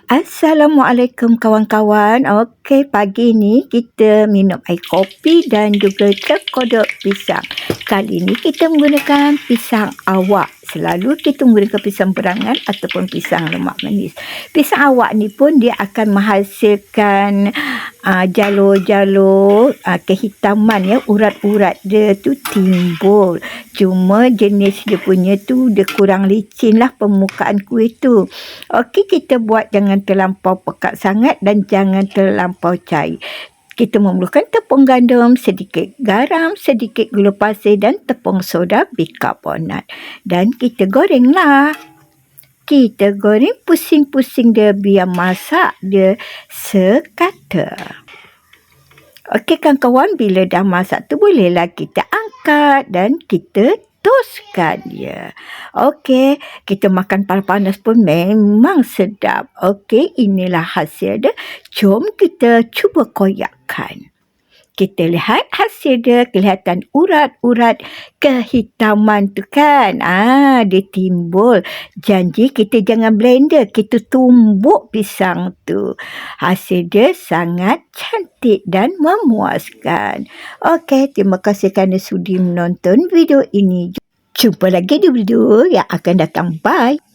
Assalamualaikum kawan-kawan. Okey, pagi ni kita minum air kopi dan juga terkodok pisang. Kali ni kita menggunakan pisang awak. Selalu kita menggunakan pisang berangan ataupun pisang lemak manis. Pisang awak ni pun dia akan menghasilkan jalur-jalur kehitaman, ya, urat-urat dia tu timbul. Cuma jenis dia punya tu dia kurang licin lah permukaan kuih tu. Okey, kita buat jangan terlampau pekat sangat dan jangan terlampau cair. Kita memerlukan tepung gandum, sedikit garam, sedikit gula pasir dan tepung soda bikarbonat. Dan kita gorenglah. Kita goreng pusing-pusing dia biar masak dia sekata. Okey kawan-kawan, bila dah masak tu bolehlah kita angkat dan kita toskan dia. Okey, kita makan panas-panas pun memang sedap. Okey, inilah hasil dia. Jom kita cuba koyakkan. Kita lihat hasil dia, kelihatan urat-urat kehitaman tu kan. Dia timbul. Janji kita jangan blender, kita tumbuk pisang tu. Hasil dia sangat cantik dan memuaskan. Okey, terima kasih kerana sudi menonton video ini. Jumpa lagi di video yang akan datang. Bye.